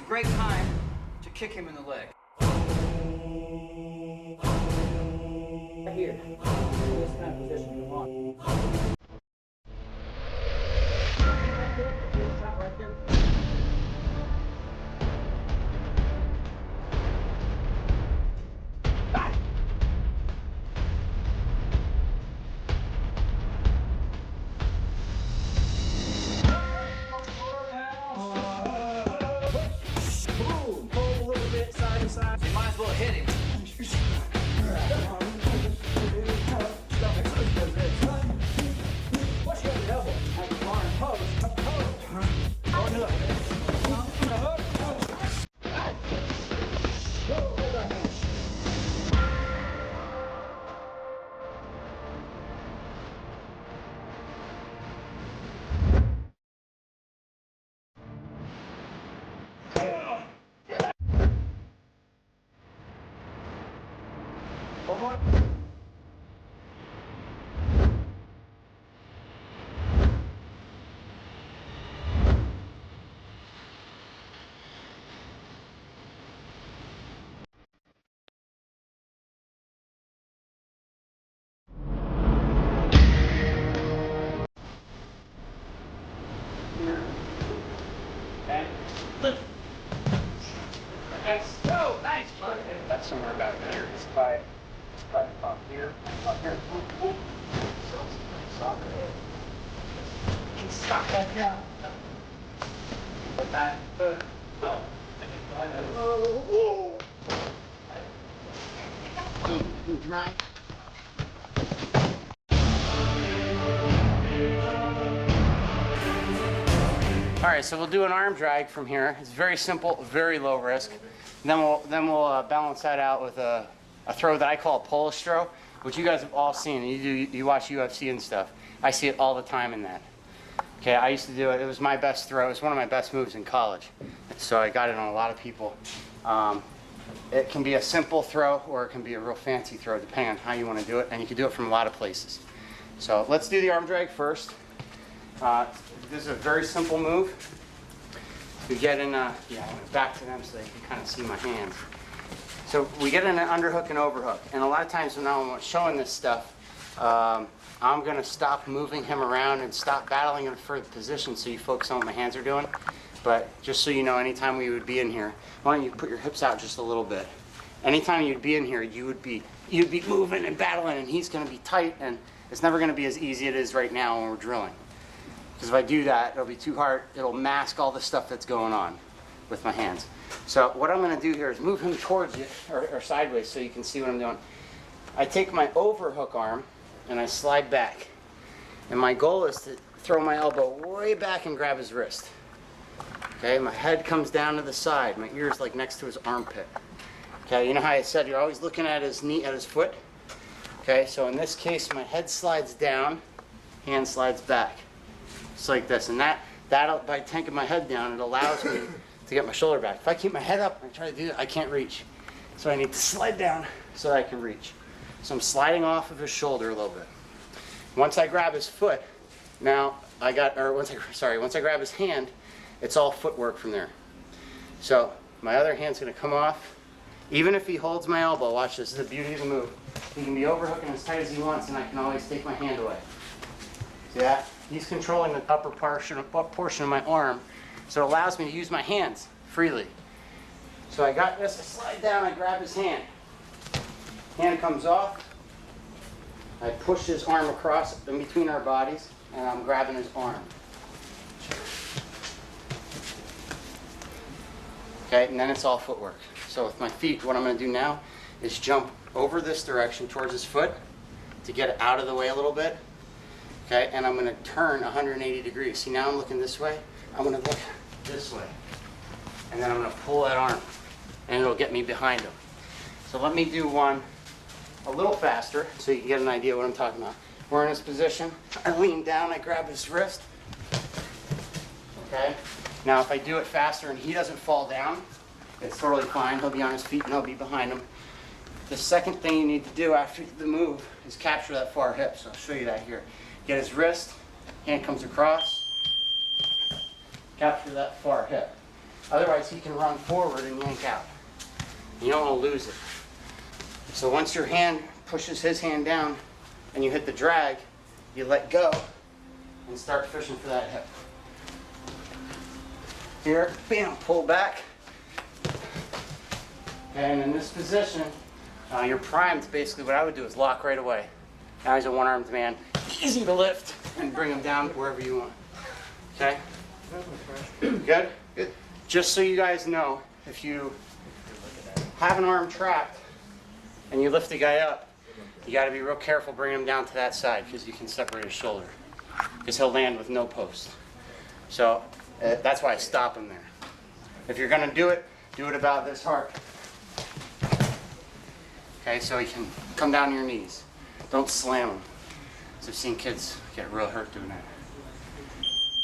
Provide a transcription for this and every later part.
great time to kick him in the leg. Here, in this kind of position you want. Shot right there. Boom! Pull a little bit side to side. You might as well hit him. Watch your elbow. Have your arm pose. One more. Okay. Lift. Let's go. Nice. That's somewhere about here. It's by up here. Up here. Stop it. Stop that now. Put that foot. Oh. Right. All right, so we'll do an arm drag from here. It's very simple, very low risk. And then we'll balance that out with a throw that I call a Polish throw, which you guys have all seen. You watch UFC and stuff. I see it all the time in that. Okay, I used to do it. It was my best throw. It was one of my best moves in college. So I got it on a lot of people. It can be a simple throw or it can be a real fancy throw, depending on how you want to do it. And you can do it from a lot of places. So let's do the arm drag first. This is a very simple move. We get in, I went back to them so they can kind of see my hands. So we get in an underhook and overhook. And a lot of times when I'm showing this stuff, I'm going to stop moving him around and stop battling in a further position so you focus on what my hands are doing. But just so you know, anytime we would be in here, why don't you put your hips out just a little bit. Anytime you'd be in here, you'd be moving and battling, and he's going to be tight, and it's never going to be as easy as it is right now when we're drilling. Because if I do that, it'll be too hard. It'll mask all the stuff that's going on with my hands. So what I'm going to do here is move him towards you, or sideways, so you can see what I'm doing. I take my overhook arm, and I slide back. And my goal is to throw my elbow way back and grab his wrist. Okay, my head comes down to the side. My ear's like next to his armpit. Okay, you know how I said you're always looking at his knee, at his foot? Okay, so in this case, my head slides down, hand slides back. Just like this. And that'll, by taking my head down, it allows me to get my shoulder back. If I keep my head up and I try to do that, I can't reach. So I need to slide down so that I can reach. So I'm sliding off of his shoulder a little bit. Once I grab his foot, now once I grab his hand, it's all footwork from there. So my other hand's gonna come off. Even if he holds my elbow, watch this is the beauty of the move. He can be overhooking as tight as he wants and I can always take my hand away. See that? He's controlling the upper portion of my arm, so it allows me to use my hands freely. So I got this, I slide down, I grab his hand. Hand comes off. I push his arm across in between our bodies, and I'm grabbing his arm. Okay, and then it's all footwork. So with my feet, what I'm going to do now is jump over this direction towards his foot to get it out of the way a little bit. Okay, and I'm going to turn 180 degrees. See, now I'm looking this way. I'm going to look this way. And then I'm going to pull that arm, and it'll get me behind him. So let me do one a little faster so you can get an idea what I'm talking about. We're in this position. I lean down, I grab his wrist. Okay, now if I do it faster and he doesn't fall down, it's totally fine. He'll be on his feet and I'll be behind him. The second thing you need to do after the move is capture that far hip. So I'll show you that here. Get his wrist, hand comes across, capture that far hip. Otherwise, he can run forward and yank out. You don't want to lose it. So once your hand pushes his hand down and you hit the drag, you let go and start fishing for that hip. Here, bam, pull back. And in this position, you're primed. Basically, what I would do is lock right away. Now he's a one-armed man. Easy to lift and bring him down wherever you want. Okay? Good? Good. Just so you guys know, if you have an arm trapped and you lift the guy up, you got to be real careful bringing him down to that side because you can separate his shoulder because he'll land with no post. So that's why I stop him there. If you're going to do it about this hard. Okay, so he can come down to your knees. Don't slam him. So I've seen kids get real hurt doing that.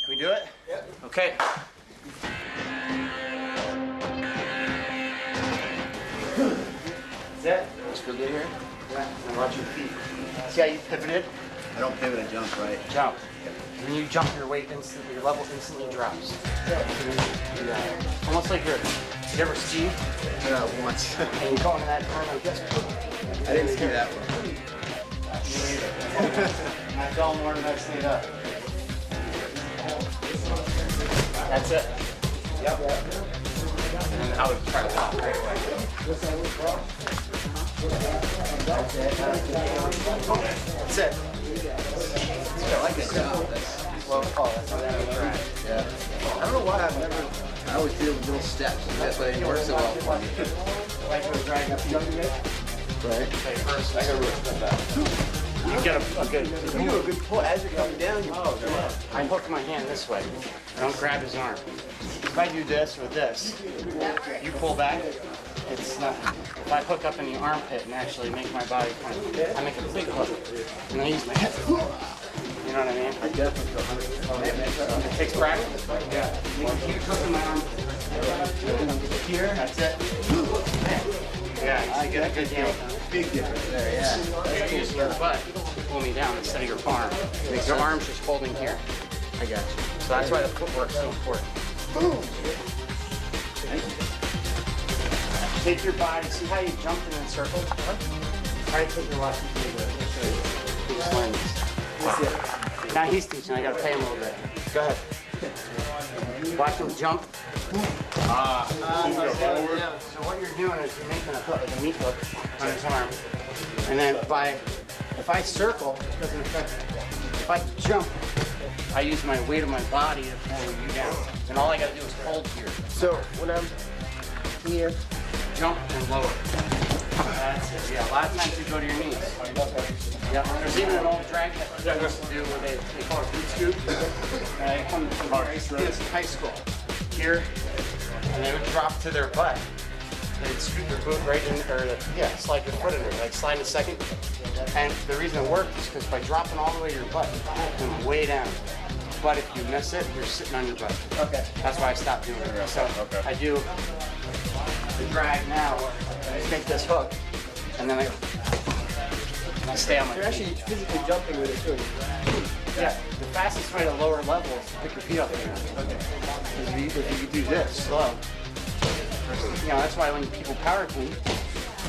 Can we do it? Yep. Okay. That's it. Let's go get here. Yeah, and watch your feet. See how you pivoted? I don't pivot, I jump, right? Jump. When you jump, your weight instantly, your level instantly drops. Almost like you ever ski? Once. And you go into that turn like this. I didn't see that one. I fell more than I stayed up. That's it. Yep. And I would try to pop right away. That's it. I like it. Well, that's not that much right. Yeah. I don't know why I always deal with little steps. That's why it works so well for me. Like to drag up the younger bit? Right. Okay, first. I gotta really that. You get a good. You do a good pull as you're coming down. I hook my hand this way. I don't grab his arm. If I do this or this, you pull back. It's not. If I hook up in the armpit and actually make my body kind of, I make a big hook, and then I use my head. You know what I mean? I definitely It takes practice. Yeah. You can keep hooking my arm. Here. That's it. Yeah. I get a good deal. big difference there, yeah. You're using your butt to pull me down instead of your arm. Your arm's just holding here. I got you. So that's why the footwork's so important. Boom. Take your body. See how you jumped and then circled? Try to take your left and take it. Just learn this. Now he's teaching. I gotta pay him a little bit. Go ahead. Watch him jump. So what you're doing is you're making a hook, like a meat hook on his arm. And then if I circle, it doesn't affect me. If I jump, I use my weight of my body to pull you down. And all I gotta do is hold here. So when I'm here, jump and lower. That's it. Yeah, a lot of times you go to your knees. Yeah. There's even an old drag that used to do where they call it boot scoop. They come from kids in high school. Here, and they would drop to their butt. They'd scoop their boot right in, or slide your foot in there, like slide a second. And the reason it worked is because by dropping all the way to your butt, you pull them way down. But if you miss it, you're sitting on your butt. okay. That's why I stopped doing it. So I do the drag now. I just make this hook, and then I stay on my You're actually physically jumping with it too. Yeah, the fastest way to lower level is to pick your feet up again. Okay. If you do this slow, that's why when people power clean,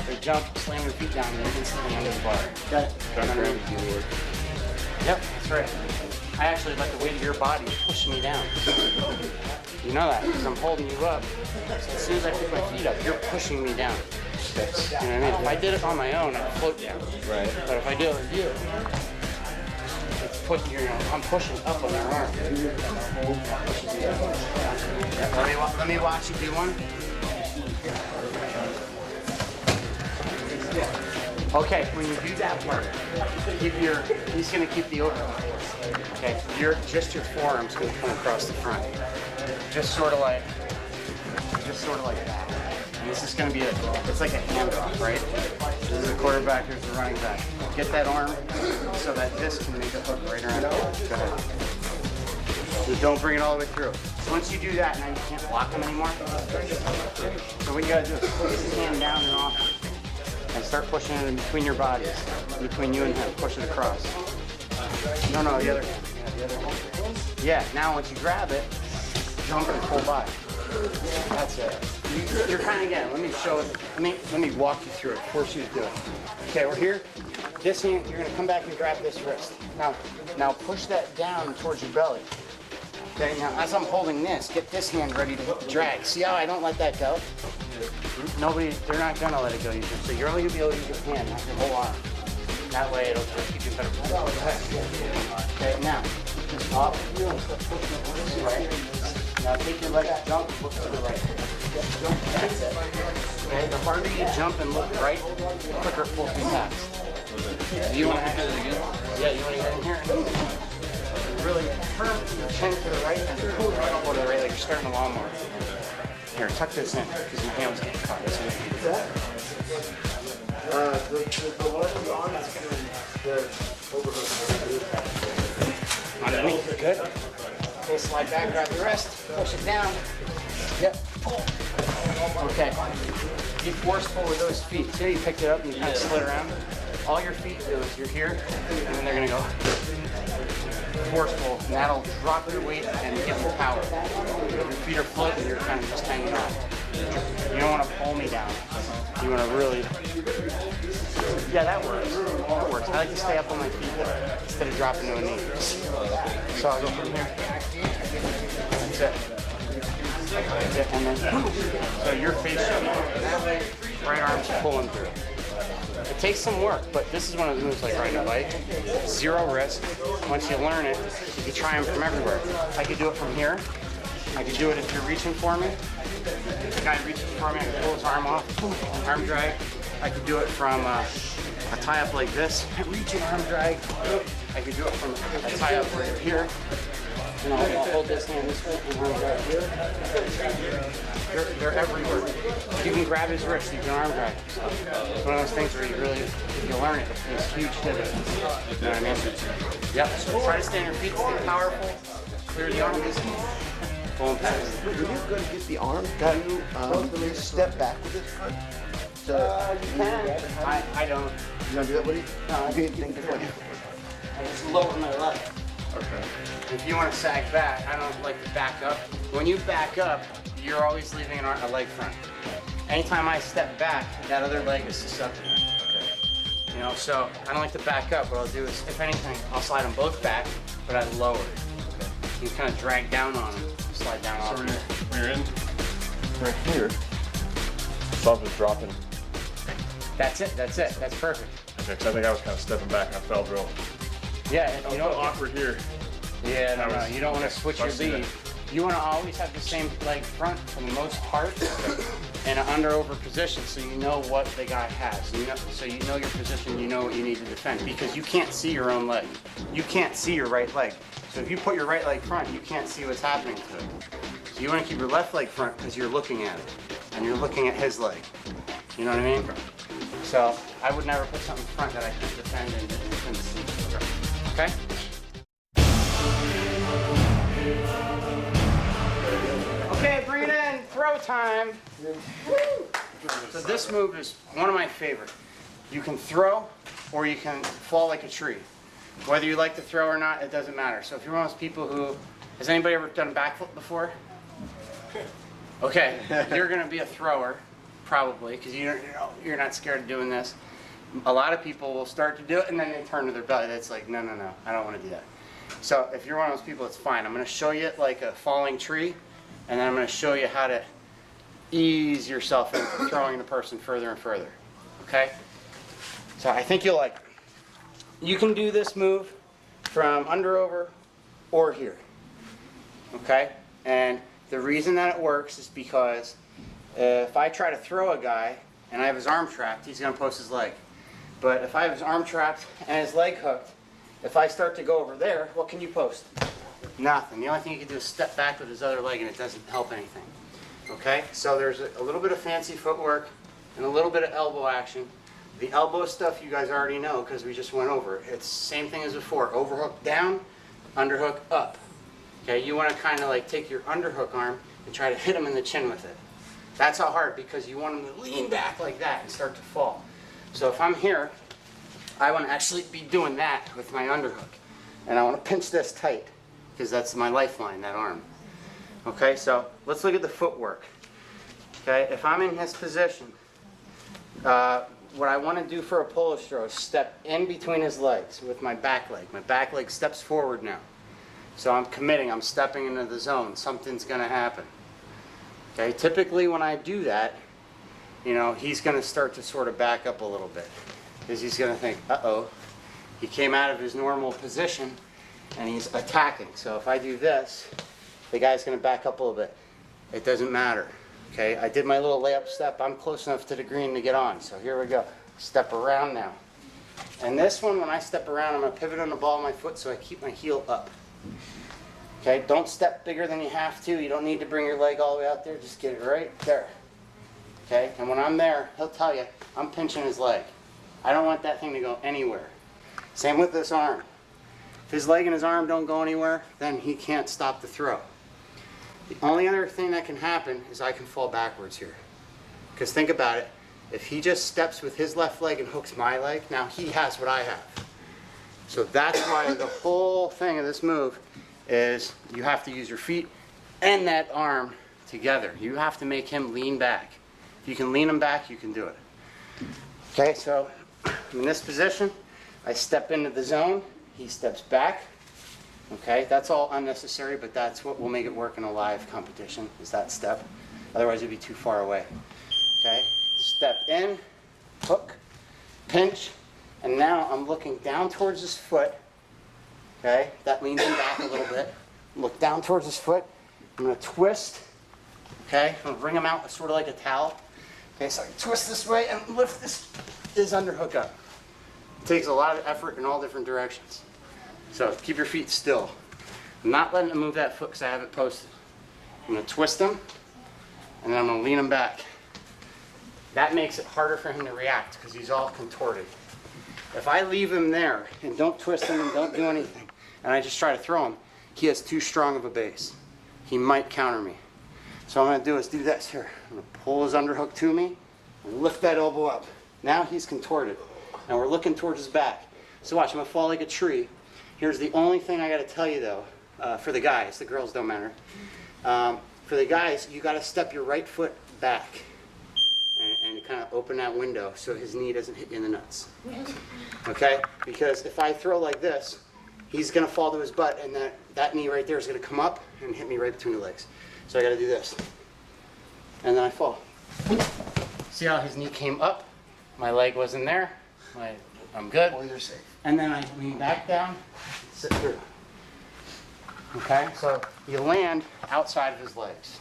they jump, slam their feet down, and they're instantly under the bar. Got it? Yep, that's right. I actually let the weight of your body push me down. You know that, because I'm holding you up. So as soon as I pick my feet up, you're pushing me down. You know what I mean? If I did it on my own, I'd float down. Right. But if I do it with you, I'm pushing up on your arm. Let me watch you do one. Okay, when you do that part, he's gonna keep the open. Okay, your forearm's gonna come across the front. Just sort of like that. And this is gonna be it's like a handoff, right? This is the quarterback, here's the running back. Get that arm so that this can make a hook right around it. Go ahead. So don't bring it all the way through. Once you do that, now you can't block him anymore. So what you gotta do is push his hand down and off and start pushing it in between your bodies, between you and him. Push it across. No, the other hand. Yeah, the other hand. Yeah, now once you grab it, jump and pull by. That's it. You're kind of, again, let me show it. Let me walk you through it, force you to do it. Okay, we're here. This hand, you're gonna come back and grab this wrist. Now push that down towards your belly. Okay, now as I'm holding this, get this hand ready to hit the drag. See how I don't let that go? They're not gonna let it go usually. So you're only gonna be able to use your hand, not your whole arm. That way it'll keep you better. Okay, now, just off you and start pushing it this way. Now take your leg jump, look to the right. That's it. Okay, the harder you jump and look right, the quicker it pulls you past. So you want to get it again? Yeah, you want to get in here and really turn your chin to the right and pull your elbow to the right like you're starting a lawnmower. Here, tuck this in because your hand's getting caught. The one on the overhook. Underneath, good. Okay, slide back, grab the wrist, push it down. Yep. Okay. Be forceful with those feet. See how you picked it up and you kind of slid around? All your feet do is you're here, and then they're gonna go forceful, and that'll drop your weight and give you power. If your feet are floating, you're kind of just hanging on. You don't want to pull me down. You want to really, yeah, that works. That works. I like to stay up on my feet though, instead of dropping to a knee. So I'll go from here. That's it. That's it. And then, so your face should be that way, right arm's pulling through. It takes some work, but this is one of the moves like riding a bike. Zero risk. Once you learn it, you can try them from everywhere. I could do it from here. I could do it if you're reaching for me. The guy reaches for me, I can pull his arm off, arm drag. I could do it from a tie-up like this, reach and arm drag. I could do it from a tie-up right here. And I'll hold this hand this way and arm drag here. They're everywhere. You can grab his wrist, you can arm drag. So it's one of those things where you really, if you learn it, it's huge dividends. You know what I mean? Yep, so try to stay on your feet, stay powerful, clear the arm distance. When you're going to get the arm, can you step back with it? You can. I don't. You don't do that with it? No, I think this way. I just lower my leg. Okay. If you want to sag back, I don't like to back up. When you back up, you're always leaving a leg front. Anytime I step back, that other leg is susceptible. Okay. You know, so I don't like to back up. What I'll do is, if anything, I'll slide them both back, but I lower. Okay. You kind of drag down on them. Slide down off. So when you're in right here, so I'm just dropping. That's it. That's perfect. Okay, because I think I was kind of stepping back and I fell real. Yeah, and you don't awkward here. Yeah, no, you don't want to switch your see lead. that. You want to always have the same leg front for the most part in an under-over position, so you know what the guy has. So you know your position, you know what you need to defend, because you can't see your own leg. You can't see your right leg. So if you put your right leg front, you can't see what's happening to it. So you want to keep your left leg front because you're looking at it, and you're looking at his leg. You know what I mean? So I would never put something front that I couldn't defend and couldn't see. Okay? Okay, bring it in. Throw time. So this move is one of my favorite. You can throw or you can fall like a tree. Whether you like to throw or not, it doesn't matter. So if you're one of those people who, has anybody ever done a backflip before? Okay, you're gonna be a thrower, probably, because you're not scared of doing this. A lot of people will start to do it and then they turn to their belly. That's like, no, I don't want to do that. So if you're one of those people, it's fine. I'm gonna show you like a falling tree, and then I'm gonna show you how to ease yourself into throwing the person further and further, okay? So I think you'll like it. You can do this move from under over or here, okay? And the reason that it works is because if I try to throw a guy and I have his arm trapped, he's gonna post his leg. But if I have his arm trapped and his leg hooked, if I start to go over there, what can you post? Nothing. The only thing you can do is step back with his other leg and it doesn't help anything. Okay? So there's a little bit of fancy footwork and a little bit of elbow action. The elbow stuff you guys already know because we just went over it. It's the same thing as before. Overhook down, underhook up. Okay? You want to kind of like take your underhook arm and try to hit him in the chin with it. That's how hard, because you want him to lean back like that and start to fall. So if I'm here, I want to actually be doing that with my underhook. And I want to pinch this tight, because that's my lifeline, that arm. Okay, so let's look at the footwork. Okay, if I'm in his position, what I want to do for a Polish throw is step in between his legs with my back leg. My back leg steps forward now. So I'm committing, I'm stepping into the zone. Something's going to happen. Okay, typically when I do that, you know, he's going to start to sort of back up a little bit. Because he's going to think, uh-oh, he came out of his normal position and he's attacking. So if I do this, the guy's going to back up a little bit. It doesn't matter. Okay, I did my little layup step. I'm close enough to the green to get on. So here we go. Step around now. And this one, when I step around, I'm going to pivot on the ball of my foot so I keep my heel up. Okay, don't step bigger than you have to. You don't need to bring your leg all the way out there. Just get it right there. Okay, and when I'm there, he'll tell you, I'm pinching his leg. I don't want that thing to go anywhere. Same with this arm. If his leg and his arm don't go anywhere, then he can't stop the throw. The only other thing that can happen is I can fall backwards here. Because think about it, if he just steps with his left leg and hooks my leg, now he has what I have. So that's why the whole thing of this move is you have to use your feet and that arm together. You have to make him lean back. If you can lean him back, you can do it. Okay, so I'm in this position. I step into the zone. He steps back. Okay, that's all unnecessary, but that's what will make it work in a live competition, is that step. Otherwise, it'd be too far away. Okay, step in, hook, pinch, and now I'm looking down towards his foot. Okay, that leans him back a little bit. Look down towards his foot. I'm going to twist. Okay, I'm going to bring him out sort of like a towel. Okay, so I twist this way and lift his underhook up. It takes a lot of effort in all different directions. So keep your feet still. I'm not letting him move that foot because I have it posted. I'm going to twist him, and then I'm going to lean him back. That makes it harder for him to react because he's all contorted. If I leave him there and don't twist him and don't do anything, and I just try to throw him, he has too strong of a base. He might counter me. So what I'm going to do is do this here. I'm going to pull his underhook to me and lift that elbow up. Now he's contorted. Now we're looking towards his back. So watch, I'm going to fall like a tree. Here's the only thing I got to tell you though, for the guys, the girls don't matter. For the guys, you got to step your right foot back and kind of open that window so his knee doesn't hit you in the nuts. Okay? Because if I throw like this, he's going to fall to his butt and that knee right there is going to come up and hit me right between the legs. So I got to do this. And then I fall. See how his knee came up? My leg wasn't there. I'm good. Well, you're safe. And then I lean back down, sit through. Okay, so you land outside of his legs,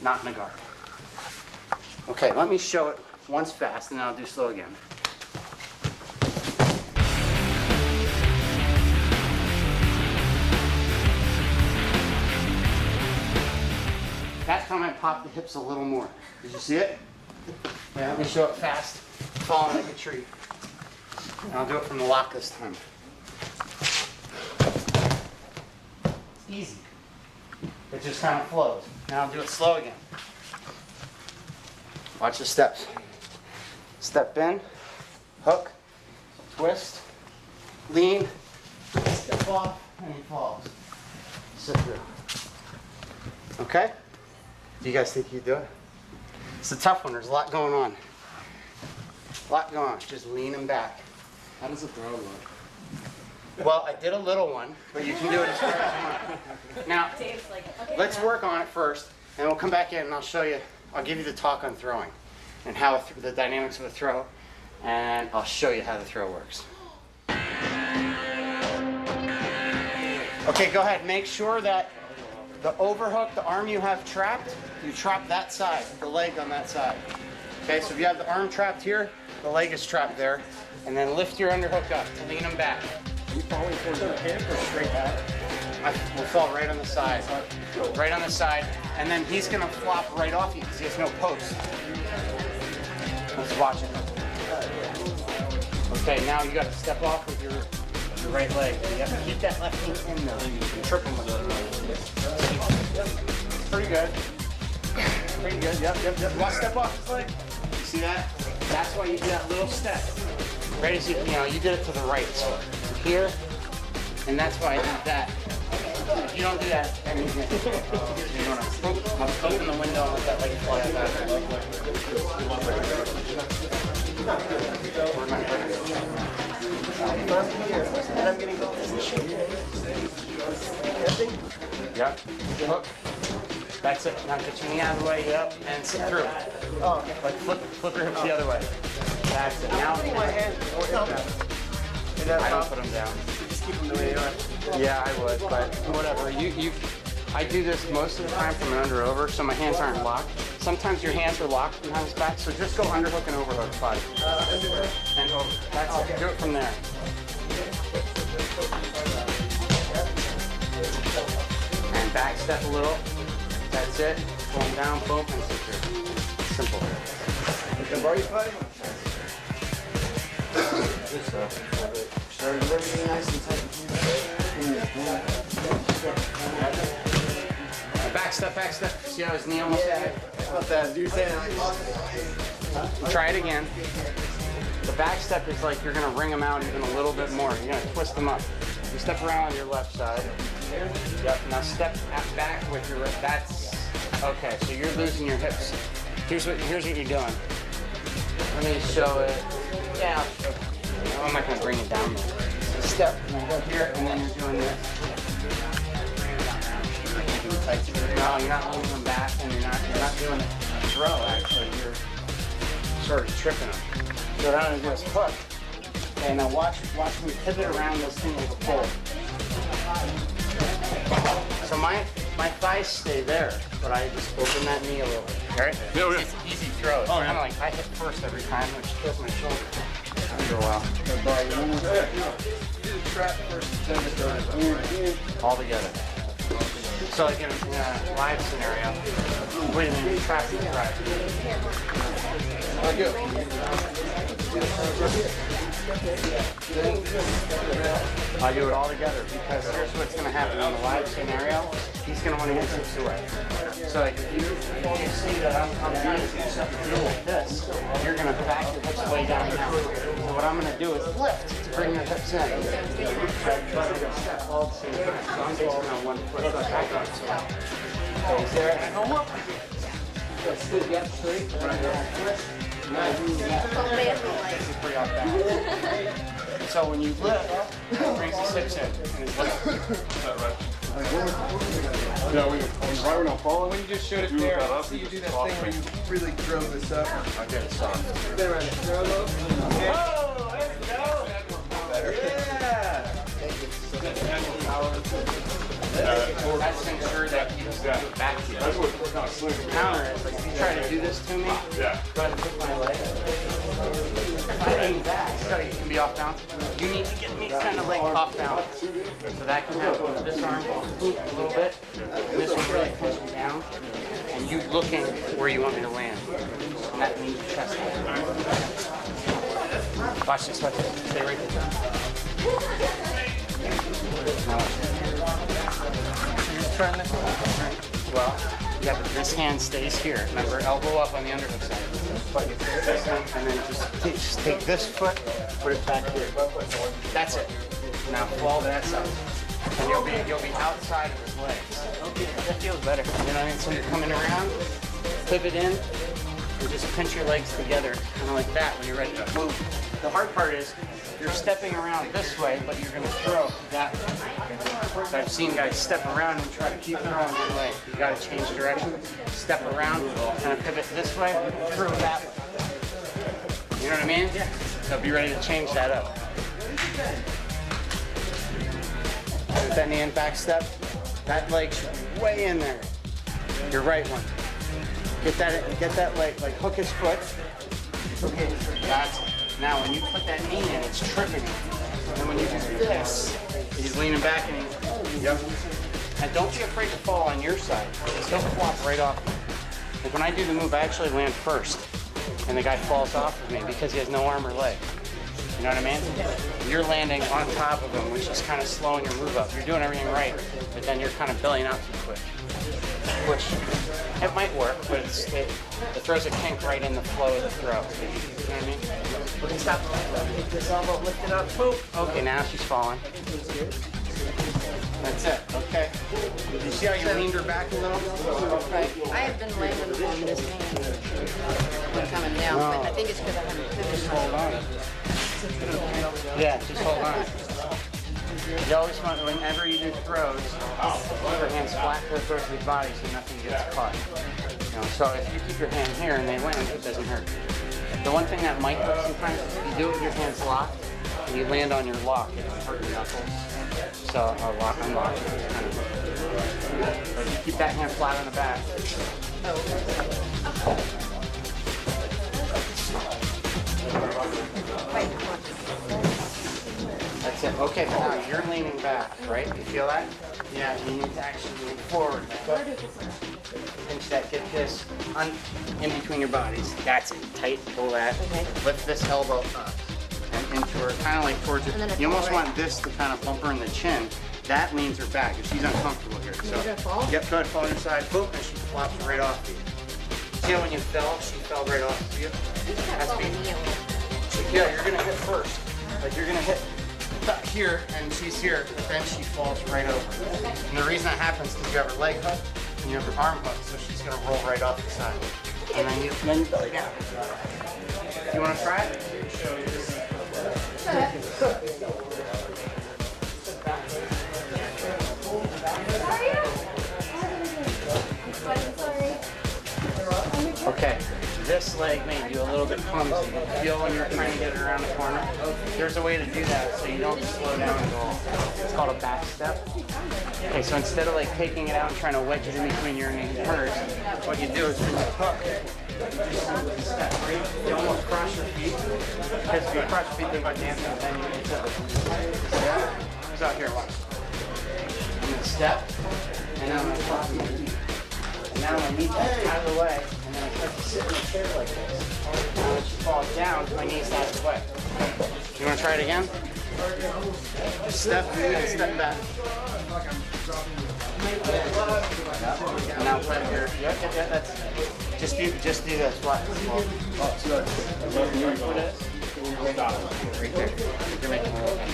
not in the guard. Okay, let me show it once fast and then I'll do slow again. That time I popped the hips a little more. Did you see it? Yeah, let me show it fast. Falling like a tree. And I'll do it from the lock this time. It's easy. It just kind of flows. Now I'll do it slow again. Watch the steps. Step in, hook, twist, lean, step off, and he falls. Sit through. Okay? Do you guys think you can do it? It's a tough one. There's a lot going on. A lot going on. Just lean him back. How does the throw look? Well, I did a little one, but you can do it as far as you want. Now, let's work on it first, and we'll come back in and I'll show you, I'll give you the talk on throwing and how the dynamics of a throw, and I'll show you how the throw works. Okay, go ahead. Make sure that the overhook, the arm you have trapped, you trap that side, the leg on that side. Okay, so if you have the arm trapped here, the leg is trapped there, and then lift your underhook up to lean them back. Are you falling towards the hip or straight back? We'll fall right on the side. Right on the side. And then he's going to flop right off you because he has no post. Let's watch it. Okay, now you got to step off with your right leg. You have to keep that left knee in there. You can trip him with it. Pretty good. Pretty good. Yep. You want to step off his leg? You see that? That's why you do that little step. Right as you did it to the right. So here, and that's why I did that. you don't do that. And you want to open the window and let that leg fly out back. And I'm getting both position. Yep. Hook. That's it. Now get your knee out of the way. Yep. And sit through. Oh, okay. Like flip your hips the other way. That's it. Now My hand. I don't put them down. Just keep them the way they are. Yeah, I would, but whatever. I do this most of the time from an under over, so my hands aren't locked. Sometimes your hands are locked behind his back, so just go underhook and overhook 5. And over. That's it. Do it from there. And back step a little. That's it. Going down, boom, and sit through. Simple. The bar you fighting? Started everything nice and tight. Back step. See how his knee almost Yeah, about that. You're saying Try it again. The back step is like you're going to wring them out even a little bit more. You're going to twist them up. You step around on your left side. Yep. Now step back with your right. That's okay. So you're losing your hips. Here's what you're doing. Let me show it. Yeah. I'm not going to bring it down there. So step here, and then you're doing this. No, you're not moving them back, and you're not doing a throw. Actually, you're sort of tripping them. Go down and do this hook. Okay, now watch me pivot around this thing with a pull. So my thighs stay there, but I just open that knee a little bit. All right? Yeah, okay. It's easy throws. Oh, yeah. Kind of like I hit first every time, which kills my shoulder after a while. All together. So like in a live scenario, wait a minute, trap. I do it all together because here's what's going to happen in the live scenario. He's going to want to get hips away. So like if you see that I'm doing this, you're going to back your hips way down now. So what I'm going to do is lift to bring your hips in. Try to step all at the same time. So I'm basically on one foot back up. Okay, is there a come up? That's good, get straight. Pretty off balance. So when you lift, it brings his hips in. And his legs. Yeah, right when I'm falling. When you just showed it there, I see you do that thing where you really drove this up. I get it soft. Spin around it. Throw low. Okay. Oh, there we go. Better. Yeah. That's ensure that you do it back to you. That's what kind of sling. Counter is like if you try to do this to me, Yeah. go ahead and pick my leg. If I aim back, so you can be off balance. You need to get me kind of like off balance. So that can happen. This arm will hoop a little bit. And this one really pushes me down. And you looking where you want me to land. And that means chest. Watch this, Stay right there. Turn this way. Well, yeah, but this hand stays here. Remember, elbow up on the underhook side. And then just take this foot, put it back here. That's it. Now fall that side. And you'll be outside of his legs. Okay, that feels better. You know what I mean? So you're coming around, pivot in, and just pinch your legs together, kind of like that when you're ready to move. The hard part is you're stepping around this way, but you're going to throw that way. So I've seen guys step around and try to keep throwing one way. You got to change direction. Step around, kind of pivot this way, throw that way. You know what I mean? Yeah. So be ready to change that up. With that knee and back step, that leg should be way in there. Your right one. Get that leg, like hook his foot. Okay, that's it. Now when you put that knee in, it's tripping him. And then when you do this, he's leaning back and he's, yep. And don't be afraid to fall on your side. He'll flop right off. Like when I do the move, I actually land first. And the guy falls off of me because he has no arm or leg. You know what I mean? You're landing on top of him, which is kind of slowing your move up. You're doing everything right, but then you're kind of bellying out too quick. Which, it might work, but it throws a kink right in the flow of the throw. You know what I mean? Okay, stop. Take this elbow, lift it up, boop. Okay, now she's falling. That's it, okay? Did you see how you leaned her back a little? Right. I have been landing on this hand when coming down, but I think it's because I haven't finished. Hold on. Yeah, just hold on. You always want, whenever you do throws, keep your hands flat to the throws of your body so nothing gets caught. You know, so if you keep your hand here and they land, it doesn't hurt. The one thing that might hurt sometimes is if you do it with your hands locked and you land on your lock, it can hurt your knuckles. So lock, unlock. But if you keep that hand flat on the back. That's it. Okay, now you're leaning back, right? You feel that? Yeah, you need to actually lean forward. Pinch that, get this in between your bodies. That's it. Tight, pull that. Okay. Lift this elbow up and into her, kind of like towards her. You almost want this to kind of bump her in the chin. That leans her back if she's uncomfortable here. So, gonna fall? Yep, go ahead, fall on your side. Boom, and she flops right off of you. See how when you fell, she fell right off of you? That's me. Yeah, you're gonna hit first. Like you're gonna hit back here, and she's here, but then she falls right over. And the reason that happens is because you have her leg hook and you have her arm hook, so she's gonna roll right off the side. And then you belly down. You wanna try it? Okay, this leg made you a little bit clumsy. You feel when you're trying to get it around the corner? There's a way to do that so you don't slow down at all. It's called a back step. Okay, so instead of like taking it out and trying to wedge it in between your knee and hers, what you do is when you hook, you step right, you almost cross your feet. Because if you cross your feet, they go dancing, and then you get to step. Who's out here, watch. I'm gonna step, and then I'm gonna cross my feet. And now my knee goes out of the way, and then I start to sit in a chair like this. Now when she falls down, my knee's out of the way. You want to try it again? Just step and step back. And now right here. Yeah, that's. Just do this. What? Right there. You're making a little mess.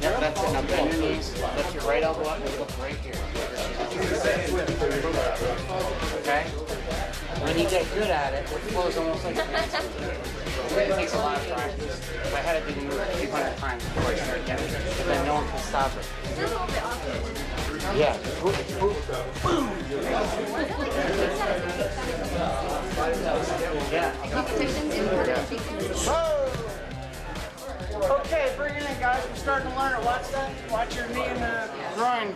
Yep, that's it. Now bend your knees, lift your right elbow up, and look right here. Okay? When you get good at it, it flows almost like a dance. It takes a lot of practice. If I had to do the move a few hundred times before I start getting it, but then no one can stop it. Yeah. Boom. Yeah. Okay, bring it in, guys. We're starting to learn it. Watch that. Watch your knee and the groin.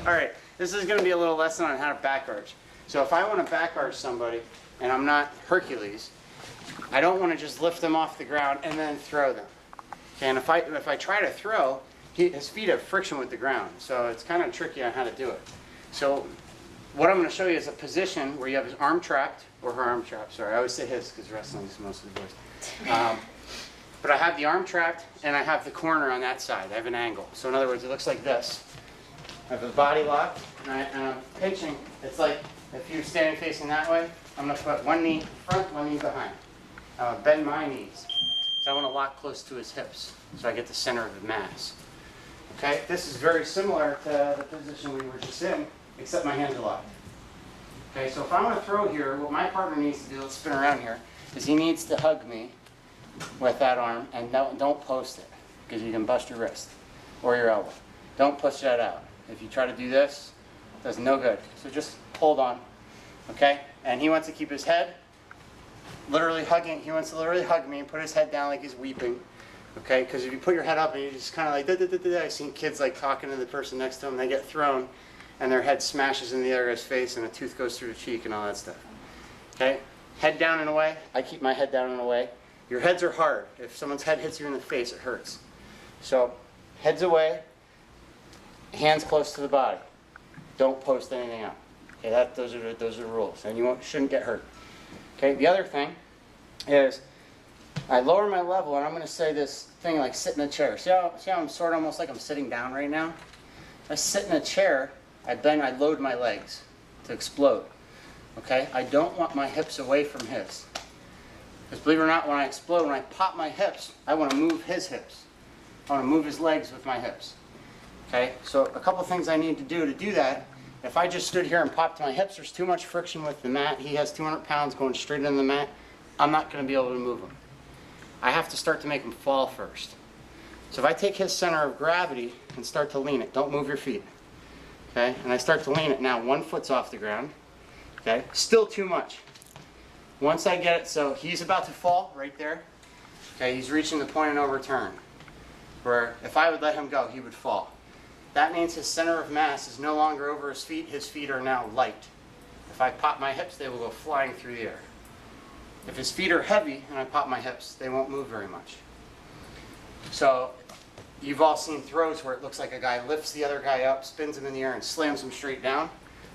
All right, this is going to be a little lesson on how to back arch. So if I want to back arch somebody, and I'm not Hercules, I don't want to just lift them off the ground and then throw them. Okay, and if I try to throw, his feet have friction with the ground, so it's kind of tricky on how to do it. So what I'm going to show you is a position where you have his arm trapped, or her arm trapped, sorry. I always say his because wrestling is most of the boys. But I have the arm trapped, and I have the corner on that side. I have an angle. So in other words, it looks like this. I have the body locked, and I'm pinching. It's like if you're standing facing that way, I'm going to put one knee front, one knee behind. Bend my knees. So I want to lock close to his hips, so I get the center of the mass. Okay, this is very similar to the position we were just in, except my hands are locked. Okay, so if I want to throw here, what my partner needs to do, let's spin around here, is he needs to hug me with that arm, and don't post it, because you can bust your wrist or your elbow. Don't push that out. If you try to do this, it does no good. So just hold on, okay? And he wants to keep his head literally hugging. He wants to literally hug me and put his head down like he's weeping, okay? Because if you put your head up and you just kind of like da-da-da-da-da, I've seen kids like talking to the person next to them, they get thrown, and their head smashes in the other guy's face, and a tooth goes through the cheek and all that stuff. Okay? Head down and away. I keep my head down and away. Your heads are hard. If someone's head hits you in the face, it hurts. So, heads away, hands close to the body. Don't post anything out. Okay, those are the rules, and you shouldn't get hurt. Okay, the other thing is I lower my level, and I'm going to say this thing like sit in a chair. See how I'm sort of almost like I'm sitting down right now? If I sit in a chair, I load my legs to explode. Okay, I don't want my hips away from his. Because believe it or not, when I explode, when I pop my hips, I want to move his hips. I want to move his legs with my hips. Okay, so a couple things I need to do that. If I just stood here and popped my hips, there's too much friction with the mat. He has 200 pounds going straight into the mat. I'm not going to be able to move him. I have to start to make him fall first. So if I take his center of gravity and start to lean it, don't move your feet. Okay, and I start to lean it. Now 1 foot's off the ground. Okay, still too much. Once I get it, so he's about to fall right there. Okay, he's reaching the point of no return. Where if I would let him go, he would fall. That means his center of mass is no longer over his feet are now light. If I pop my hips, they will go flying through the air. If his feet are heavy and I pop my hips, they won't move very much. So you've all seen throws where it looks like a guy lifts the other guy up, spins him in the air and slams him straight down.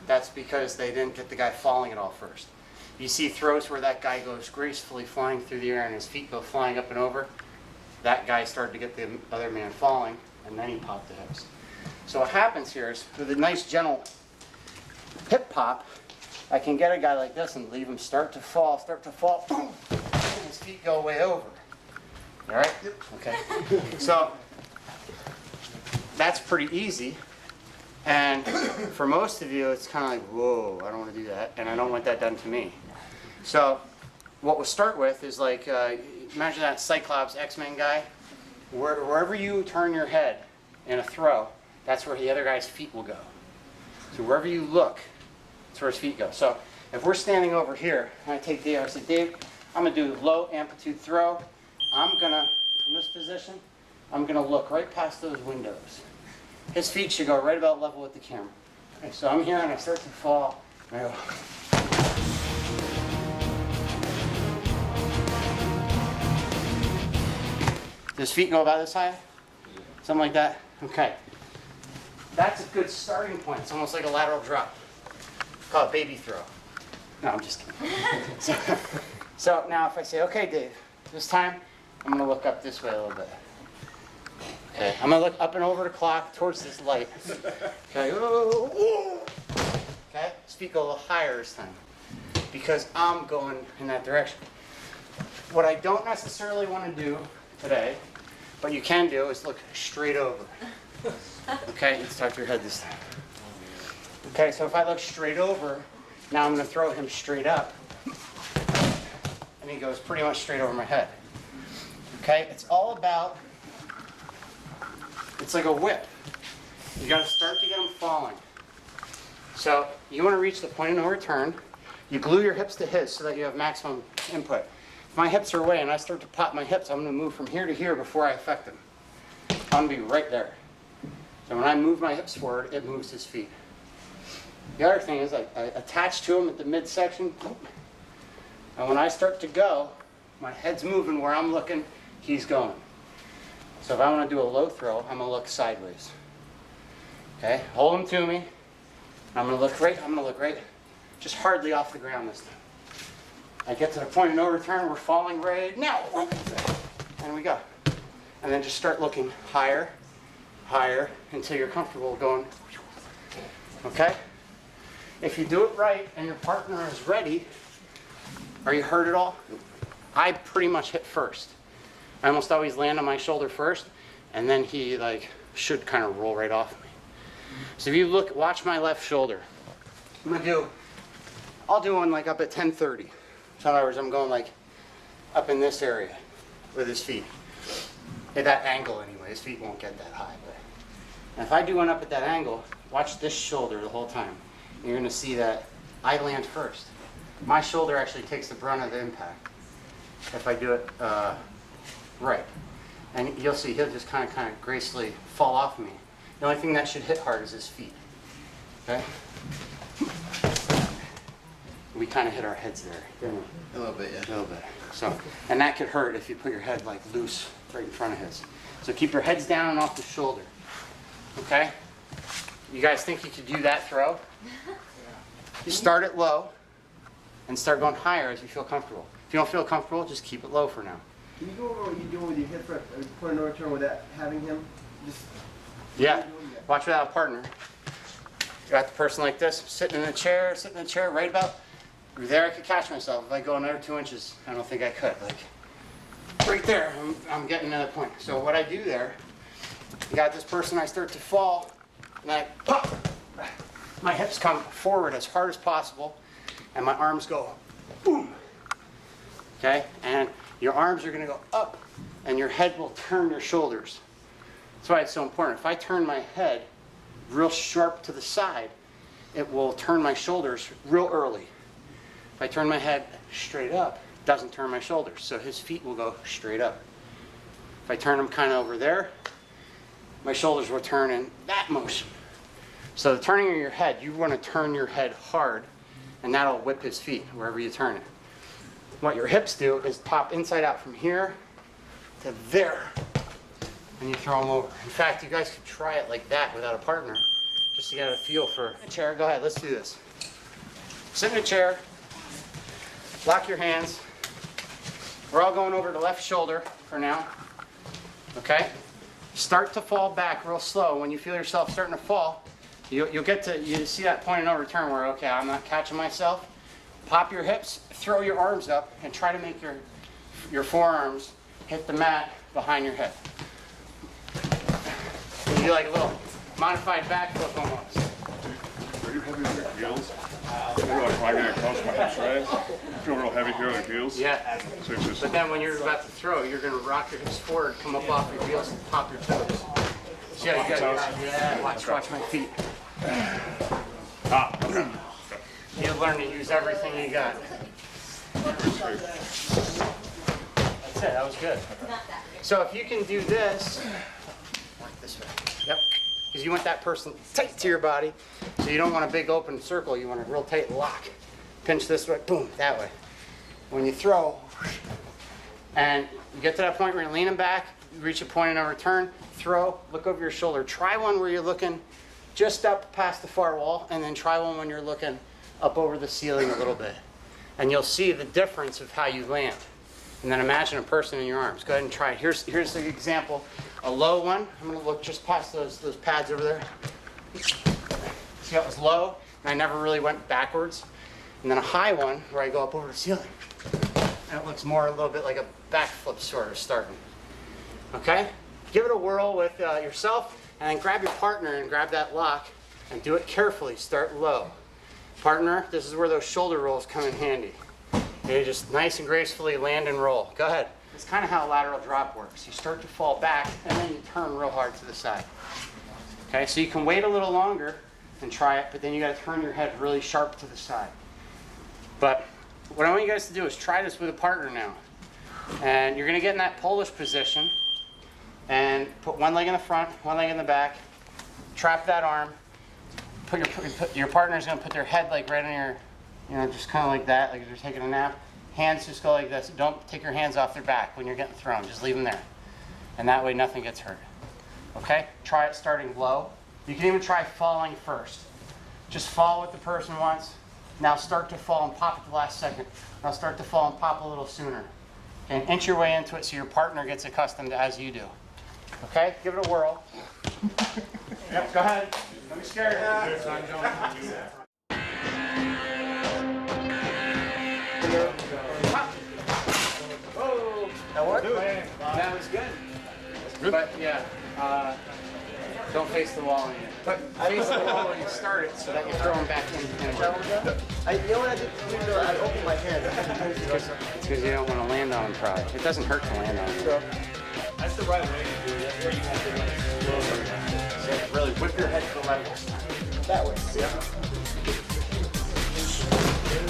That's because they didn't get the guy falling at all first. You see throws where that guy goes gracefully flying through the air and his feet go flying up and over. That guy started to get the other man falling, and then he popped the hips. So what happens here is, with a nice gentle hip pop, I can get a guy like this and leave him start to fall, boom, and his feet go way over. All right? Okay. So that's pretty easy. And for most of you, it's kind of like, whoa, I don't want to do that, and I don't want that done to me. So what we'll start with is like, imagine that Cyclops X-Men guy. Wherever you turn your head in a throw, that's where the other guy's feet will go. So wherever you look, that's where his feet go. So if we're standing over here, and I take Dave, I say, Dave, I'm going to do low amplitude throw. I'm going to, from this position, I'm going to look right past those windows. His feet should go right about level with the camera. Okay, so I'm here and I start to fall. And I go. Does his feet go about this high? Something like that? Okay. That's a good starting point. It's almost like a lateral drop. It's called a baby throw. No, I'm just kidding. So now if I say, okay, Dave, this time I'm going to look up this way a little bit. Okay, I'm going to look up and over the clock towards this light. Okay, okay, his feet go a little higher this time because I'm going in that direction. What I don't necessarily want to do today, but you can do, is look straight over. Okay, let's talk to your head this time. Okay, so if I look straight over, now I'm going to throw him straight up, and he goes pretty much straight over my head. Okay, it's all about, it's like a whip. You got to start to get him falling. So you want to reach the point of no return. You glue your hips to his so that you have maximum input. If my hips are away and I start to pop my hips, I'm going to move from here to here before I affect him. I'm going to be right there. So when I move my hips forward, it moves his feet. The other thing is I attach to him at the midsection. And when I start to go, my head's moving where I'm looking, he's going. So if I want to do a low throw, I'm going to look sideways. Okay, hold him to me. I'm going to look right, just hardly off the ground this time. I get to the point of no return, we're falling right now. And we go. And then just start looking higher, higher, until you're comfortable going. Okay? If you do it right and your partner is ready, are you hurt at all? I pretty much hit first. I almost always land on my shoulder first, and then he should kind of roll right off me. So if you look, watch my left shoulder. I'll do one up at 10:30. So in other words, I'm going up in this area with his feet. At that angle anyway, his feet won't get that high. And if I do one up at that angle, watch this shoulder the whole time. And you're going to see that I land first. My shoulder actually takes the brunt of the impact if I do it right. And you'll see he'll just kind of gracefully fall off me. The only thing that should hit hard is his feet. Okay? We kind of hit our heads there, didn't we? A little bit, yeah. A little bit. So, and that could hurt if you put your head loose right in front of his. So keep your heads down and off the shoulder. Okay? You guys think you could do that throw? You start it low and start going higher as you feel comfortable. If you don't feel comfortable, just keep it low for now. Can you go over what you're doing with your hip rep, point of no return without having him? Just Yeah. Watch without a partner. You got the person like this, sitting in a chair right about there I could catch myself. If I go another 2 inches, I don't think I could. Like, right there, I'm getting to that point. So what I do there, you got this person, I start to fall, and I pop. My hips come forward as hard as possible, and my arms go boom. Okay? And your arms are gonna go up, and your head will turn your shoulders. That's why it's so important. If I turn my head real sharp to the side, it will turn my shoulders real early. If I turn my head straight up, it doesn't turn my shoulders, so his feet will go straight up. If I turn them kind of over there, my shoulders will turn in that motion. So the turning of your head, you want to turn your head hard, and that'll whip his feet wherever you turn it. What your hips do is pop inside out from here to there, and you throw them over. In fact, you guys could try it like that without a partner, just to get a feel for a chair. Go ahead, let's do this. Sit in a chair, lock your hands. We're all going over the left shoulder for now, okay? Start to fall back real slow. When you feel yourself starting to fall, you'll get to, you see that point of no return where, okay, I'm not catching myself. Pop your hips, throw your arms up, and try to make your forearms hit the mat behind your head. You do like a little modified back flip almost. Are you heavy on your heels? You're like climbing across my hips, right? Feel real heavy here on your heels? Yeah. So it's just, But then when you're about to throw, you're going to rock your hips forward, come up off your heels, and pop your toes. Yeah, you got, yeah. Watch my feet. okay. You learn to use everything you got. That's it. That was good. So if you can do this, like this way. Yep. Because you want that person tight to your body. So you don't want a big open circle. You want a real tight lock. Pinch this way. Boom. That way. When you throw, and you get to that point where you're leaning back, you reach a point of no return, throw, look over your shoulder. Try one where you're looking just up past the far wall, and then try one when you're looking up over the ceiling a little bit. And you'll see the difference of how you land. And then imagine a person in your arms. Go ahead and try it. Here's the example. A low one. I'm going to look just past those pads over there. See how it was low, and I never really went backwards. And then a high one where I go up over the ceiling. And it looks more a little bit like a backflip sort of starting. Okay? Give it a whirl with yourself, and then grab your partner and grab that lock, and do it carefully. Start low. Partner, this is where those shoulder rolls come in handy. Okay, just nice and gracefully land and roll. Go ahead. It's kind of how a lateral drop works. You start to fall back, and then you turn real hard to the side. Okay, so you can wait a little longer and try it, but then you got to turn your head really sharp to the side. But what I want you guys to do is try this with a partner now. And you're going to get in that Polish position, and put one leg in the front, one leg in the back, trap that arm. Your partner's going to put their head like right on your, just kind of like that, like they're taking a nap. Hands just go like this. Don't take your hands off their back when you're getting thrown. Just leave them there. And that way nothing gets hurt. Okay? Try it starting low. You can even try falling first. Just fall what the person wants. Now start to fall and pop at the last second. Now start to fall and pop a little sooner. Okay? And inch your way into it so your partner gets accustomed to as you do. Okay? Give it a whirl. Yep, go ahead. Don't be scared. Whoa! That worked? That was good. But yeah, don't face the wall when face the wall when you start it so that you're throwing back in. You know what I did? I opened my hand. It's because you don't want to land on them, probably. It doesn't hurt to land on them. That's the right way to do it. That's where you have to like Really whip your head to the left. That way. Yeah.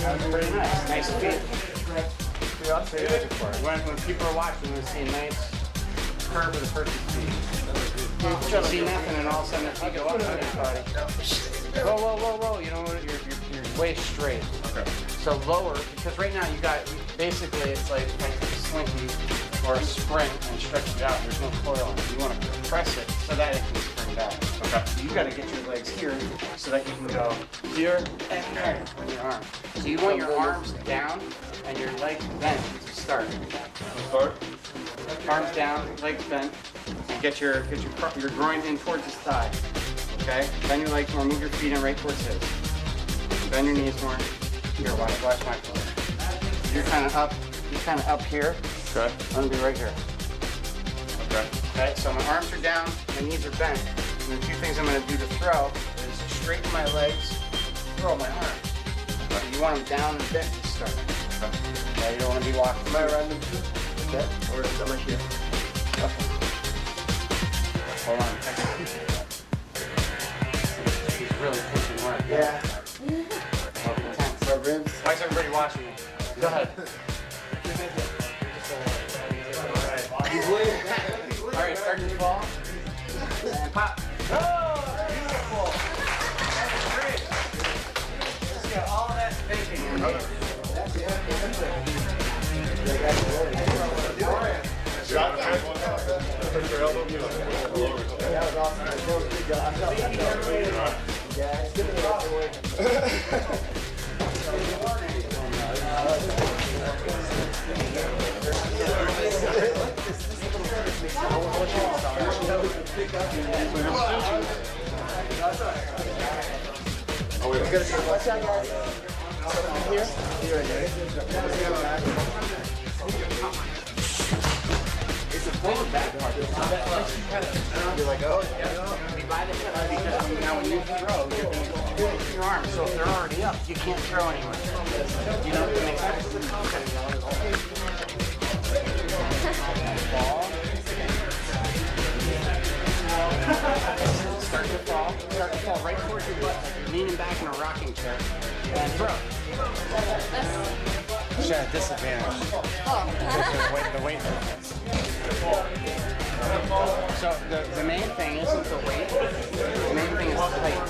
That was pretty nice. Nice feet. When people are watching, they see a nice curve of the person's feet. You see nothing, and all of a sudden their feet go up on your body. Whoa, whoa, whoa, whoa! You know what? You're way straight. Okay. So lower, because right now you got basically it's like a slinky or a spring and stretch it out. There's no coil on it. You want to press it so that it can spring back. Okay. So you got to get your legs here so that you can go here and there with your arm. So you want your arms down and your legs bent to start. Arms down, legs bent, and get your groin in towards his thigh. Okay? Bend your legs more, move your feet in right towards his. Bend your knees more. Here, watch my pose. You're kind of up here. Okay. I'm gonna be right here. Okay. Okay, so my arms are down, my knees are bent. And the two things I'm gonna do to throw is straighten my legs, throw my arms. So you want them down and bent to start. Okay, you don't want to be walking. Am I around them too? Okay. Or is that here? Okay. Hold on. He's really pushing hard. Yeah. Intense. My ribs. Why is everybody watching me? Go ahead. All right, start to fall. And pop. Oh, beautiful. That's great. Let's get all that thinking in here. Shot, put your elbow, you know, lower. That was awesome. That was a good job. Yeah, it's good to Watch out, guys. Here? Here, right there. It's a forward back part. You're like, oh, By the hip, because now when you throw, you're going to use your arms. So if they're already up, you can't throw anywhere. You know what makes sense? Ball. Start to fall. Start to fall right towards your butt, like you're leaning back in a rocking chair. And throw. She's at a disadvantage. The weight difference. So the main thing isn't the weight. The main thing is the height.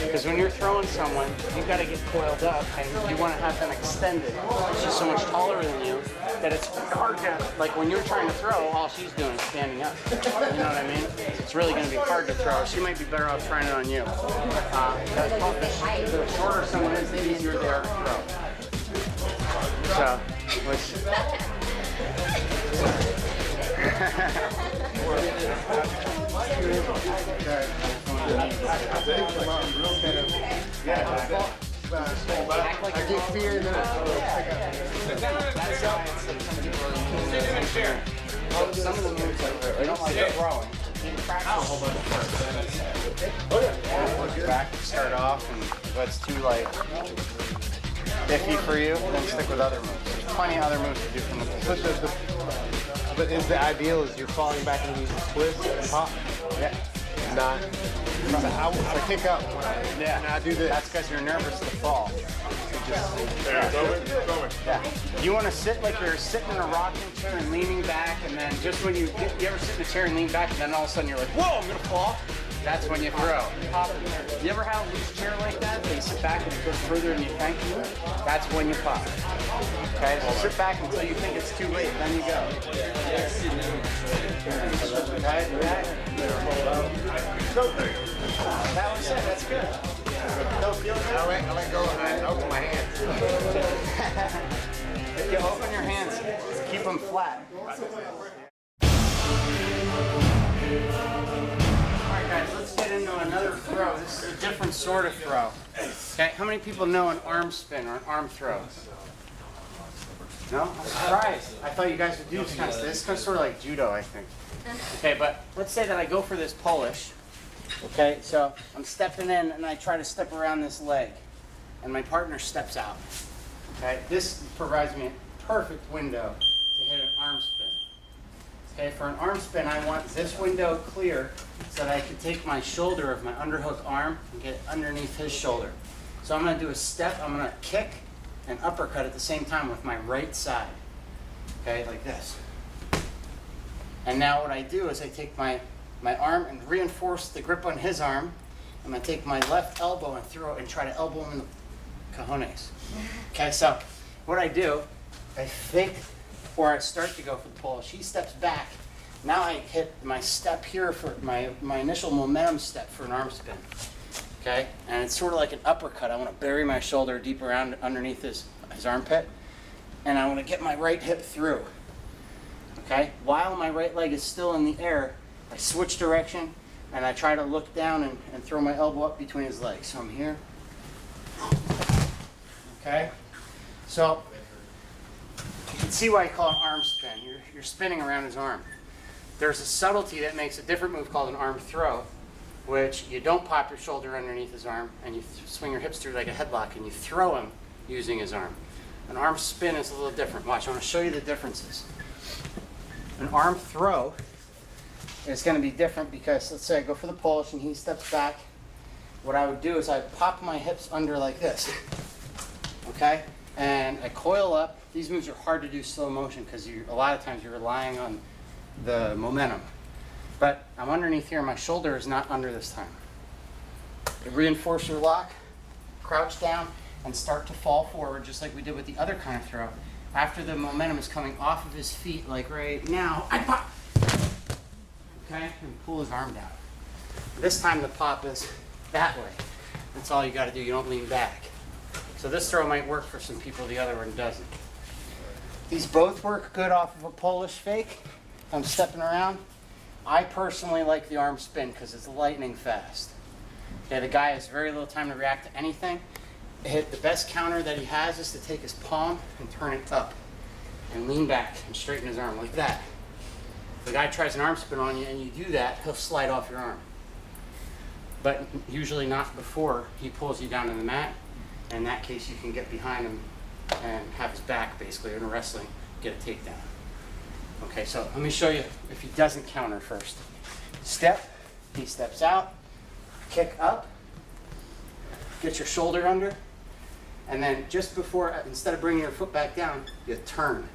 Because when you're throwing someone, you've got to get coiled up, and you want to have them extended. She's so much taller than you that it's hard to, like when you're trying to throw, all she's doing is standing up. You know what I mean? It's really going to be hard to throw. She might be better off trying it on you. The shorter someone is, the easier they are to throw. So, I get fear and then some of the moves that we don't like throwing. You can practice a whole bunch of first. Back to start off, and if that's too like iffy for you, then stick with other moves. There's plenty of other moves to do from the position. But is the ideal is you're falling back and you twist and pop? Yeah. Not. I kick up when I do this. That's because you're nervous to fall. Yeah, throw it. Yeah. You want to sit like you're sitting in a rocking chair and leaning back, and then just when you ever sit in a chair and lean back, and then all of a sudden you're like, whoa, I'm gonna fall. That's when you throw. You ever have a loose chair like that? They sit back and it goes further than you think. That's when you pop. Okay, so sit back until you think it's too late, then you go. Okay, that was it. That's good. No feel good. I let go and I open my hands. If you open your hands, keep them flat. Alright guys, let's get into another throw. This is a different sort of throw. Okay, how many people know an arm spin or an arm throw? No? I'm surprised. I thought you guys would do this kind of stuff. This is kind of sort of like judo, I think. Okay, but let's say that I go for this Polish. Okay, so I'm stepping in and I try to step around this leg. And my partner steps out. Okay, this provides me a perfect window to hit an arm spin. Okay, for an arm spin, I want this window clear so that I can take my shoulder of my underhook arm and get underneath his shoulder. So I'm going to do a step, I'm going to kick and uppercut at the same time with my right side. Okay, like this. And now what I do is I take my arm and reinforce the grip on his arm. I'm going to take my left elbow and throw it and try to elbow him in the cojones. Okay, so what I do, I fake before I start to go for the pull. She steps back. Now I hit my step here for my initial momentum step for an arm spin. Okay, and it's sort of like an uppercut. I want to bury my shoulder deep around underneath his armpit, and I want to get my right hip through. Okay, while my right leg is still in the air, I switch direction and I try to look down and throw my elbow up between his legs. So I'm here. Okay? So, you can see why I call it arm spin. You're spinning around his arm. There's a subtlety that makes a different move called an arm throw, which you don't pop your shoulder underneath his arm and you swing your hips through like a headlock and you throw him using his arm. An arm spin is a little different. Watch, I want to show you the differences. An arm throw is going to be different because, let's say I go for the Polish and he steps back. What I would do is I'd pop my hips under like this, okay? And I coil up. These moves are hard to do slow motion because a lot of times you're relying on the momentum. But I'm underneath here, my shoulder is not under this time. Reinforce your lock, crouch down, and start to fall forward just like we did with the other kind of throw. After the momentum is coming off of his feet, like right now, I pop. Okay, and pull his arm down. This time the pop is that way. That's all you got to do, you don't lean back. So this throw might work for some people, the other one doesn't. These both work good off of a Polish fake. I'm stepping around. I personally like the arm spin because it's lightning fast. Okay, the guy has very little time to react to anything. The best counter that he has is to take his palm and turn it up and lean back and straighten his arm like that. If the guy tries an arm spin on you and you do that, he'll slide off your arm. But usually not before he pulls you down to the mat. In that case, you can get behind him and have his back basically in wrestling, get a takedown. Okay, so let me show you if he doesn't counter first. Step, he steps out, kick up, get your shoulder under, and then just before, instead of bringing your foot back down, you turn.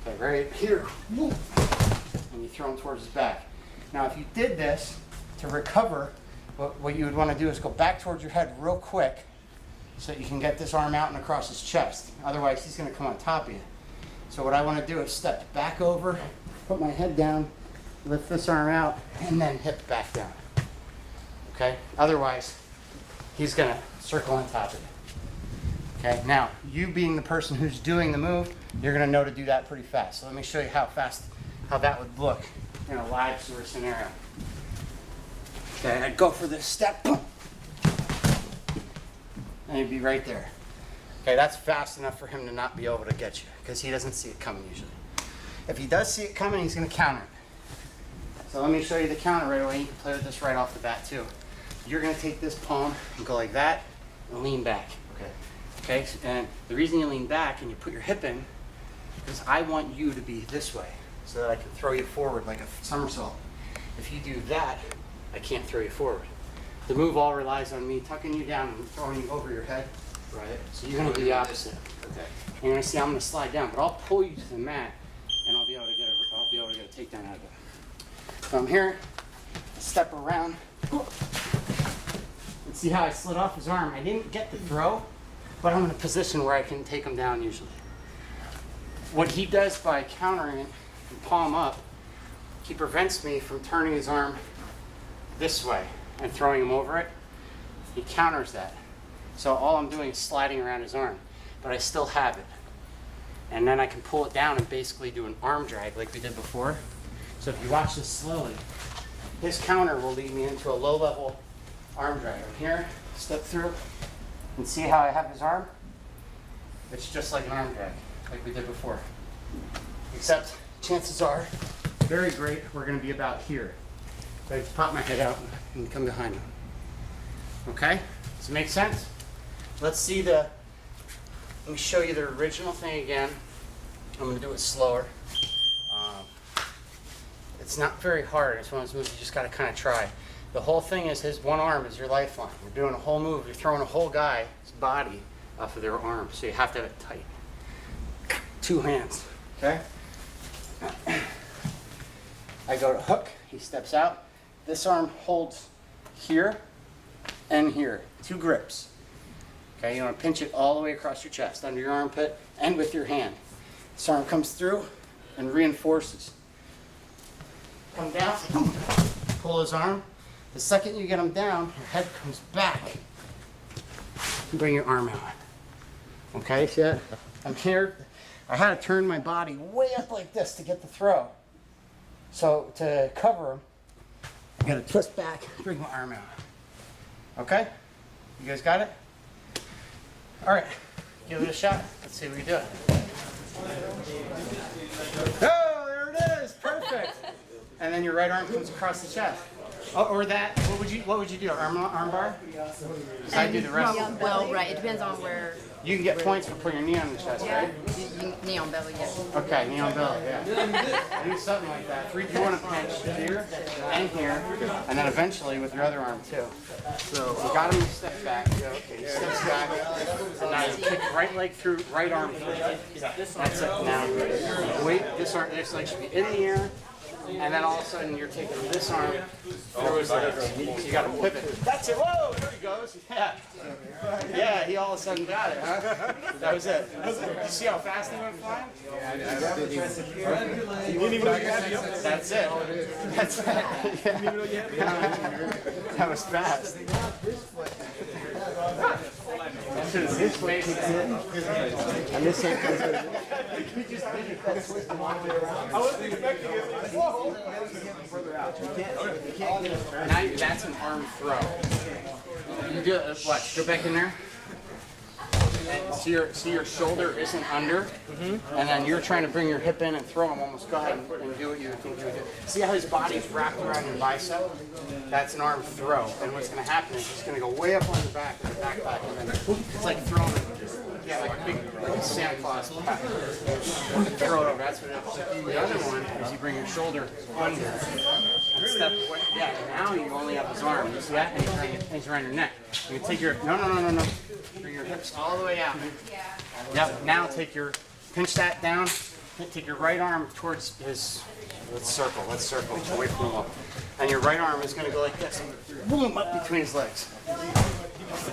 Okay, right here, and you throw him towards his back. Now if you did this to recover, what you would want to do is go back towards your head real quick so that you can get this arm out and across his chest. Otherwise he's going to come on top of you. So what I want to do is step back over, put my head down, lift this arm out, and then hip back down. Okay? Otherwise, he's going to circle on top of you. Okay? Now, you being the person who's doing the move, you're going to know to do that pretty fast. So let me show you how that would look in a live sort of scenario. Okay, I'd go for this step, and he'd be right there. Okay, that's fast enough for him to not be able to get you because he doesn't see it coming usually. If he does see it coming, he's going to counter it. So let me show you the counter right away. You can play with this right off the bat too. You're going to take this palm and go like that and lean back. Okay, and the reason you lean back and you put your hip in is I want you to be this way so that I can throw you forward like a somersault. If you do that, I can't throw you forward. The move all relies on me tucking you down and throwing you over your head. Right. So you're going to do the opposite. Okay. You're going to see I'm going to slide down, but I'll pull you to the mat, and I'll be able to get a takedown out of it. So I'm here, step around, and see how I slid off his arm. I didn't get the throw, but I'm in a position where I can take him down usually. What he does by countering it and palm up, he prevents me from turning his arm this way and throwing him over it. He counters that. So all I'm doing is sliding around his arm, but I still have it. And then I can pull it down and basically do an arm drag like we did before. So if you watch this slowly, his counter will lead me into a low-level arm drag. I'm here, step through, and see how I have his arm? It's just like an arm drag, like we did before. Except chances are, very great, we're going to be about here. So I just pop my head out and come behind him. Okay? Does it make sense? Let me show you the original thing again. I'm going to do it slower. It's not very hard. It's one of those moves you just got to kind of try. The whole thing is his one arm is your lifeline. You're doing a whole move. You're throwing a whole guy's body off of their arm. So you have to have it tight. 2 hands. Okay? I go to hook. He steps out. This arm holds here and here. 2 grips. Okay, you want to pinch it all the way across your chest, under your armpit, and with your hand. This arm comes through and reinforces. Come down, pull his arm. The second you get him down, your head comes back. And bring your arm out. Okay, see that? I'm here. I had to turn my body way up like this to get the throw. So to cover him, I got to twist back, bring my arm out. Okay? You guys got it? All right, Give it a shot. Let's see what we do. Oh, there it is. Perfect. And then your right arm comes across the chest. Oh, or that. What would you do? Arm bar? I do the rest. Well, right. It depends on where. You can get points for putting your knee on the chest, right? Knee on belly, yeah. Okay, knee on belly, yeah. Do something like that. You want to pinch here and here, and then eventually with your other arm too. So you got him to step back. Okay, he steps back. And now you kick right leg through, right arm through. That's it. Now wait, this leg should be in the air. And then all of a sudden you're taking this arm through his legs. So you got to pivot. That's it. Whoa, there he goes. Yeah. Yeah, he all of a sudden got it, huh? That was it. Did you see how fast he went flying? That's it. That's it. Yeah. That was fast. His face is it. And this hand comes in. I wasn't expecting it. Now that's an arm throw. You do it, watch, go back in there. And see your shoulder isn't under, and then you're trying to bring your hip in and throw him. Almost go ahead and do what you think you would do. See how his body's wrapped around your bicep? That's an arm throw. And what's going to happen is it's going to go way up on your back, and then it's like throwing, like a big Santa Claus. Throw it over. That's what it is. The other one is you bring your shoulder under. And step away. Yeah. Now you only have his arm. You see that? And he's around your neck. You can take your no. Bring your hips all the way out. Yep. Now pinch that down. Take your right arm towards his. Let's circle away from the wall. And your right arm is going to go like this. Boom, up between his legs.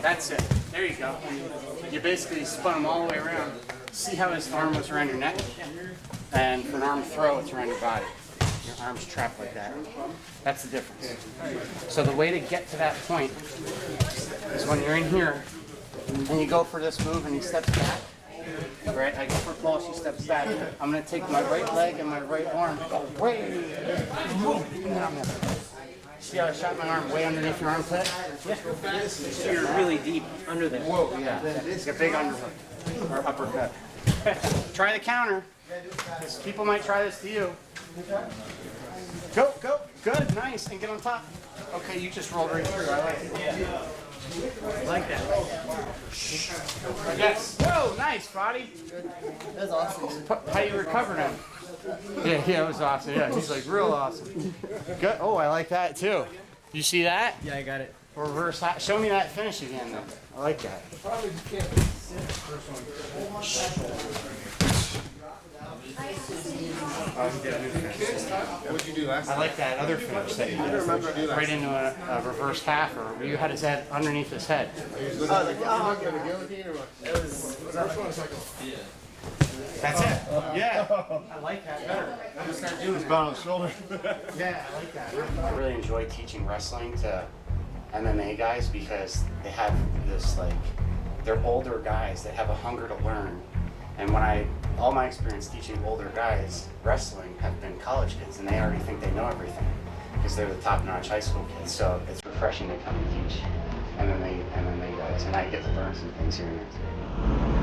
That's it. There you go. You basically spun him all the way around. See how his arm was around your neck? And for an arm throw, it's around your body. Your arm's trapped like that. That's the difference. So the way to get to that point is when you're in here and you go for this move and he steps back. Right? I go for a pull, she steps back. I'm going to take my right leg and my right arm way. See how I shot my arm way underneath your armpit? Yeah. So you're really deep under there. Whoa, yeah. It's a big underhook or uppercut. Try the counter. People might try this to you. Go. Good, nice. And get on top. Okay, you just rolled right through. I like it. I like that. Yes. Whoa, nice, body. That's awesome. How you recovered him? Yeah, it was awesome. Yeah, he's like real awesome. Good. Oh, I like that too. You see that? Yeah, I got it. Reverse. Show me that finish again, though. I like that. What'd you do last I like that other finish that you did. Right into a reverse half, or you had his head underneath his head. That's it. Yeah. I like that better. I'm gonna start doing that. on the shoulder. Yeah, I like that. I really enjoy teaching wrestling to MMA guys because they have this they're older guys that have a hunger to learn. And all my experience teaching older guys wrestling have been college kids, and they already think they know everything because they're the top-notch high school kids. So it's refreshing to come and teach MMA guys, and I get to learn some things here and there too.